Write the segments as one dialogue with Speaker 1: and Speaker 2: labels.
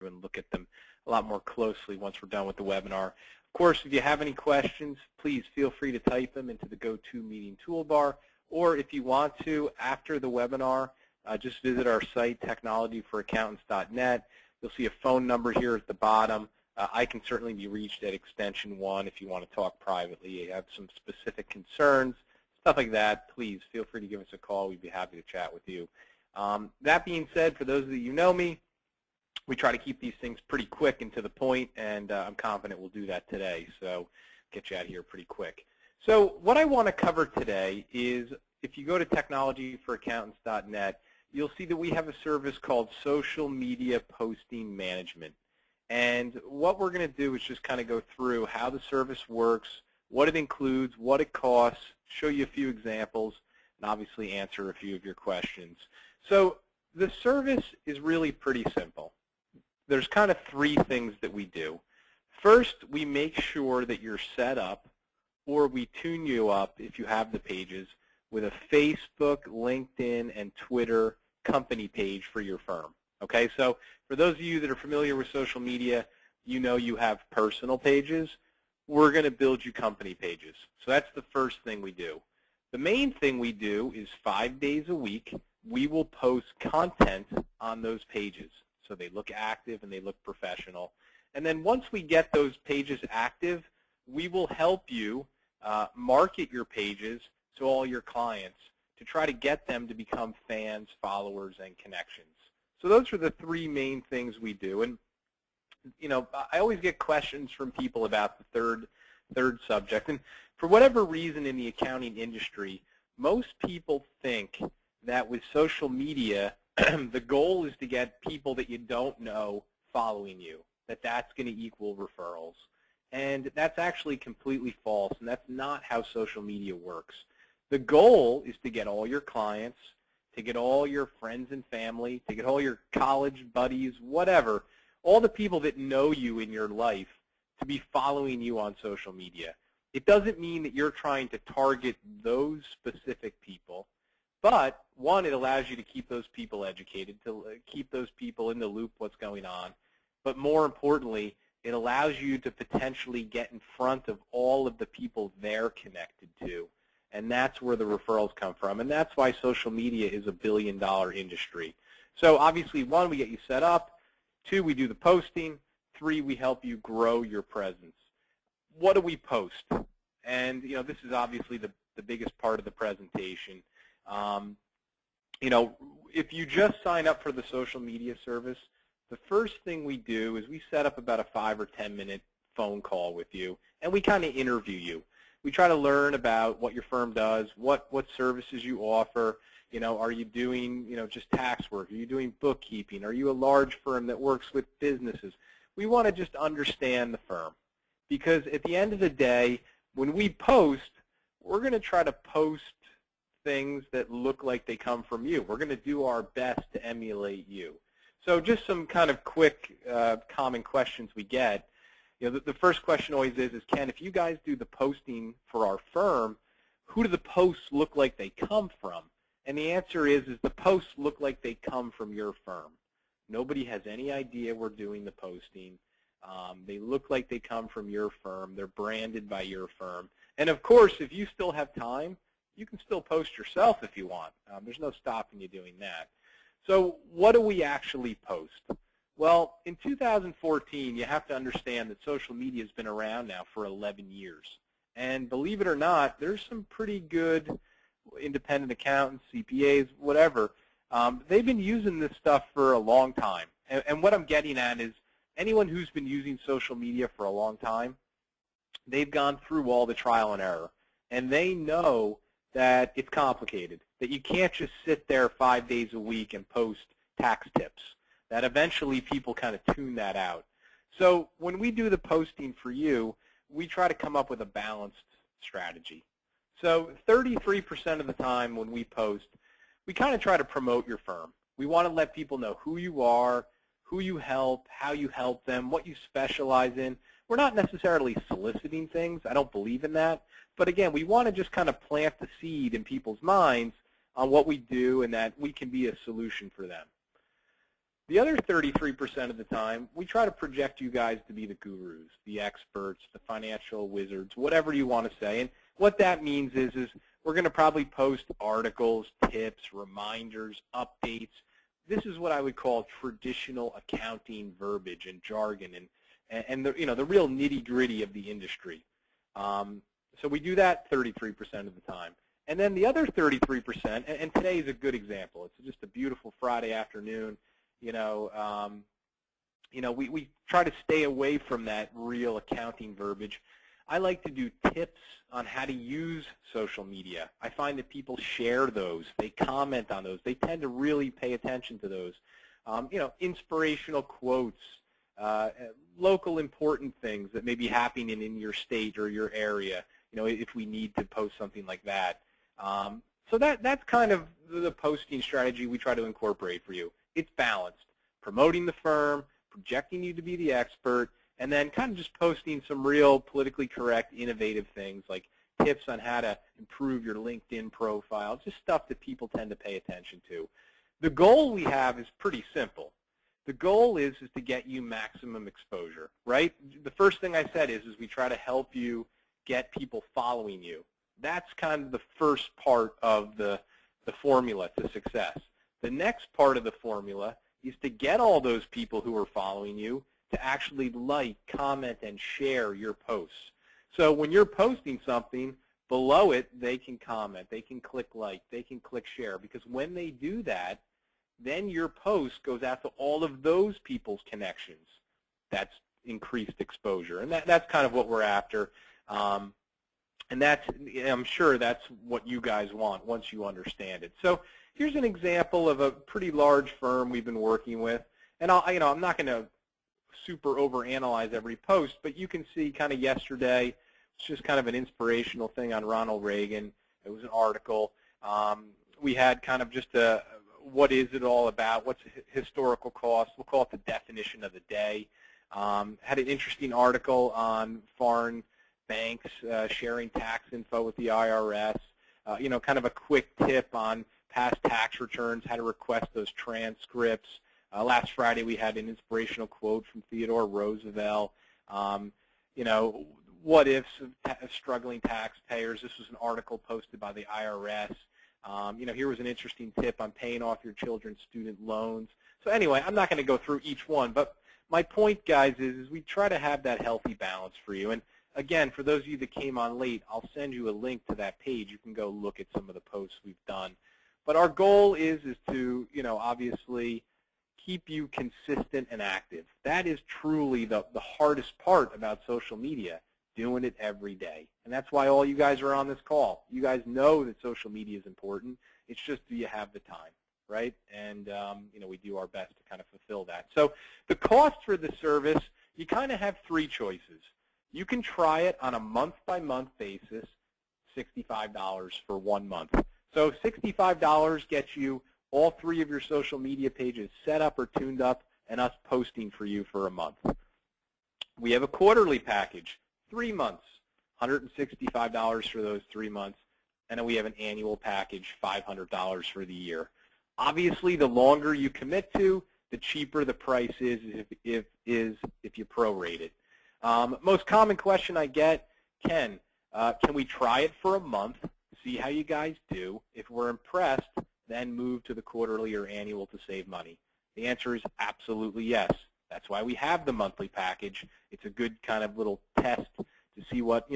Speaker 1: and look at them a lot more closely once we're done with the webinar. Of course, if you have any questions, please feel free to type them into the GoToMeeting toolbar, or if you want to, after the webinar, just visit our site, technologyforaccountants.net. You'll see a phone number here at the bottom. I can certainly be reached at extension 1 if you want to talk privately. You have some specific concerns, stuff like that, please feel free to give us a call. We'd be happy to chat with you. That being said, for those of you who know me, we try to keep these things pretty quick and to the point, and I'm confident we'll do that today. So get you out of here pretty quick. So what I want to cover today is, if you go to technologyforaccountants.net, you'll see that we have a service called Social Media Posting Management. And what we're going to do is just kind of go through how the service works, what it includes, what it costs, show you a few examples, and obviously answer a few of your questions. So the service is really pretty simple. There's kind of 3 things that we do. First, we make sure that you're set up, or we tune you up if you have the pages, with a Facebook, LinkedIn, and Twitter company page for your firm. Okay, so for those of you that are familiar with social media, you know you have personal pages. We're going to build you company pages. So that's the first thing we do. The main thing we do is 5 days a week, we will post content on those pages. So they look active and they look professional. And then once we get those pages active, we will help you market your pages to all your clients to try to get them to become fans, followers, and connections. So those are the 3 main things we do. And you know, I always get questions from people about the third subject. And for whatever reason in the accounting industry, most people think that with social media, the goal is to get people that you don't know following you, that that's going to equal referrals. And that's actually completely false, and that's not how social media works. The goal is to get all your clients, to get all your friends and family, to get all your college buddies, whatever, all the people that know you in your life to be following you on social media. It doesn't mean that you're trying to target those specific people, but one, it allows you to keep those people educated, to keep those people in the loop what's going on. But more importantly, it allows you to potentially get in front of all of the people they're connected to. And that's where the referrals come from. And that's why social media is a billion-dollar industry. So obviously, 1, we get you set up. 2, we do the posting. 3, we help you grow your presence. What do we post? And you know, this is obviously the biggest part of the presentation. You know, if you just sign up for the social media service, the first thing we do is we set up about a 5 or 10-minute phone call with you, and we kind of interview you. We try to learn about what your firm does, what services you offer. You know, are you doing, you know, just tax work? Are you doing bookkeeping? Are you a large firm that works with businesses? We want to just understand the firm, because at the end of the day, when we post, we're going to try to post things that look like they come from you. We're going to do our best to emulate you. So just some kind of quick common questions we get. You know, the first question always is, Ken, if you guys do the posting for our firm, who do the posts look like they come from? And the answer is the posts look like they come from your firm. Nobody has any idea we're doing the posting. They look like they come from your firm. They're branded by your firm. And of course, if you still have time, you can still post yourself if you want. There's no stopping you doing that. So what do we actually post? Well, in 2014, you have to understand that social media has been around now for 11 years. And believe it or not, there's some pretty good independent accountants, CPAs, whatever. They've been using this stuff for a long time. And what I'm getting at is anyone who's been using social media for a long time, they've gone through all the trial and error. And they know that it's complicated, that you can't just sit there 5 days a week and post tax tips, that eventually people kind of tune that out. So when we do the posting for you, we try to come up with a balanced strategy. So 33% of the time when we post, we kind of try to promote your firm. We want to let people know who you are, who you help, how you help them, what you specialize in. We're not necessarily soliciting things. I don't believe in that. But again, we want to just kind of plant the seed in people's minds on what we do and that we can be a solution for them. The other 33% of the time, we try to project you guys to be the gurus, the experts, the financial wizards, whatever you want to say. And what that means is we're going to probably post articles, tips, reminders, updates. This is what I would call traditional accounting verbiage and jargon and the, the real nitty-gritty of the industry. So we do that 33% of the time. And then the other 33%, and today is a good example. It's just a beautiful Friday afternoon. We try to stay away from that real accounting verbiage. I like to do tips on how to use social media. I find that people share those. They comment on those. They tend to really pay attention to those. Inspirational quotes, local important things that may be happening in your state or your area, if we need to post something like that. So that's kind of the posting strategy we try to incorporate for you. It's balanced, promoting the firm, projecting you to be the expert, and then kind of just posting some real politically correct, innovative things like tips on how to improve your LinkedIn profile, just stuff that people tend to pay attention to. The goal we have is pretty simple. The goal is to get you maximum exposure, right? The first thing I said is we try to help you get people following you. That's kind of the first part of the formula to success. The next part of the formula is to get all those people who are following you to actually like, comment, and share your posts. So when you're posting something, below it, they can comment, they can click like, they can click share, because when they do that, then your post goes out to all of those people's connections. That's increased exposure, and that's kind of what we're after. And I'm sure that's what you guys want once you understand it. So here's an example of a pretty large firm we've been working with, and I'm not going to super overanalyze every post, but you can see kind of yesterday, it's just kind of an inspirational thing on Ronald Reagan. It was an article. We had kind of just what is it all about? What's historical cost? We'll call it the definition of the day. Had an interesting article on foreign banks sharing tax info with the IRS. Kind of a quick tip on past tax returns, how to request those transcripts. Last Friday we had an inspirational quote from Theodore Roosevelt. What ifs of struggling taxpayers. This was an article posted by the IRS. Here was an interesting tip on paying off your children's student loans. So anyway, I'm not going to go through each one, but my point, guys, is we try to have that healthy balance for you. And again, for those of you that came on late, I'll send you a link to that page. You can go look at some of the posts we've done. But our goal is to, obviously keep you consistent and active. That is truly the hardest part about social media, doing it every day. And that's why all you guys are on this call. You guys know that social media is important. It's just, do you have the time, right? And, we do our best to kind of fulfill that. So the cost for the service, you kind of have three choices. You can try it on a month-by-month basis, $65 for 1 month. So $65 gets you all three of your social media pages set up or tuned up and us posting for you for a month. We have a quarterly package, 3 months, $165 for those 3 months. And then we have an annual package, $500 for the year. Obviously, the longer you commit to, the cheaper the price is if you prorate it. Most common question I get, Ken, can we try it for a month, see how you guys do? If we're impressed, then move to the quarterly or annual to save money. The answer is absolutely yes. That's why we have the monthly package. It's a good kind of little test to see what,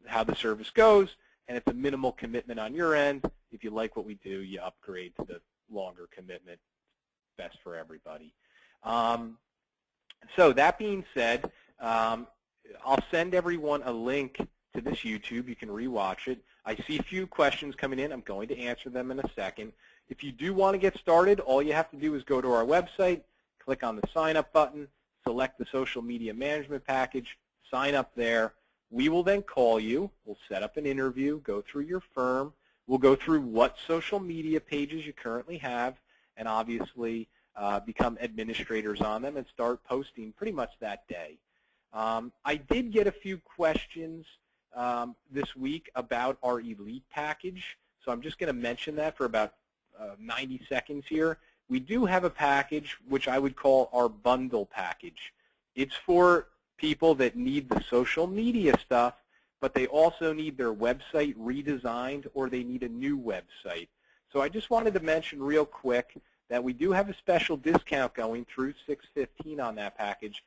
Speaker 1: how the service goes, and it's a minimal commitment on your end. If you like what we do, you upgrade to the longer commitment. Best for everybody. So that being said, I'll send everyone a link to this YouTube. You can rewatch it. I see a few questions coming in. I'm going to answer them in a second. If you do want to get started, all you have to do is go to our website, click on the sign up button, select the social media management package, sign up there. We will then call you. We'll set up an interview, go through your firm. We'll go through what social media pages you currently have, and obviously become administrators on them and start posting pretty much that day. I did get a few questions this week about our Elite package, so I'm just going to mention that for about 90 seconds here. we do have a package which I would call our bundle package. It's for people that need the social media stuff, but they also need their website redesigned or they need a new website. So I just wanted to mention real quick that we do have a special discount going through 6/15 on that package.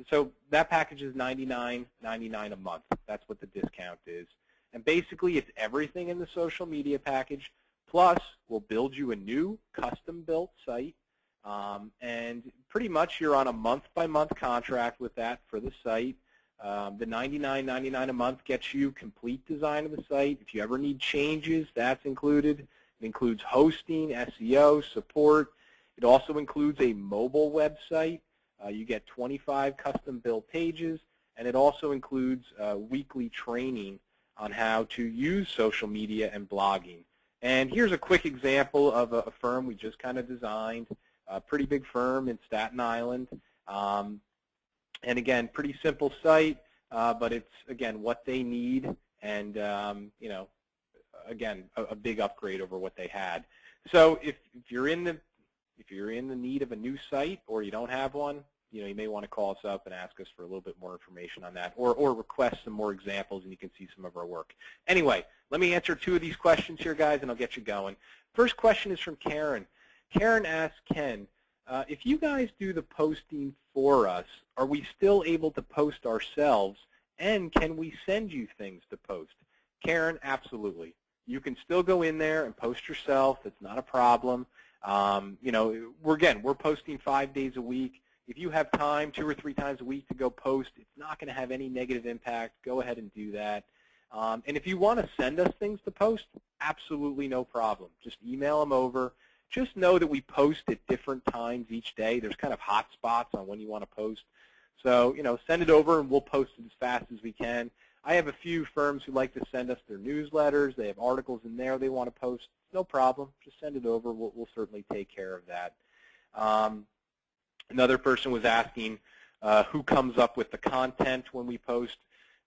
Speaker 1: So that package is $99.99 a month. That's what the discount is. And basically it's everything in the social media package, plus we'll build you a new custom-built site. And pretty much you're on a month-by-month contract with that for the site. The $99.99 a month gets you complete design of the site. If you ever need changes, that's included. It includes hosting, SEO, support. It also includes a mobile website. You get 25 custom-built pages, and it also includes weekly training on how to use social media and blogging. And here's a quick example of a firm we just kind of designed, a pretty big firm in Staten Island. And again, pretty simple site, but it's, again, what they need, and, you know, again, a big upgrade over what they had. So if you're in the need of a new site or you don't have one, you know, you may want to call us up and ask us for a little bit more information on that, or request some more examples and you can see some of our work. Anyway, let me answer 2 of these questions here, guys, and I'll get you going. First question is from Karen. Karen asks Ken, if you guys do the posting for us, are we still able to post ourselves, and can we send you things to post? Karen, absolutely. You can still go in there and post yourself. It's not a problem. You know, we're posting 5 days a week. If you have time 2 or 3 times a week to go post, it's not going to have any negative impact. Go ahead and do that. And if you want to send us things to post, absolutely no problem. Just email them over. Just know that we post at different times each day. There's kind of hot spots on when you want to post. So, you know, send it over and we'll post it as fast as we can. I have a few firms who like to send us their newsletters. They have articles in there they want to post. No problem. Just send it over. We'll certainly take care of that. Another person was asking who comes up with the content when we post.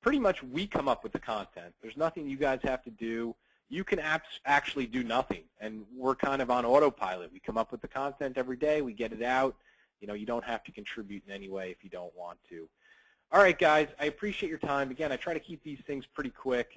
Speaker 1: Pretty much we come up with the content. There's nothing you guys have to do. You can actually do nothing, and we're kind of on autopilot. We come up with the content every day. We get it out. You know, you don't have to contribute in any way if you don't want to. All right, guys, I appreciate your time. Again, I try to keep these things pretty quick.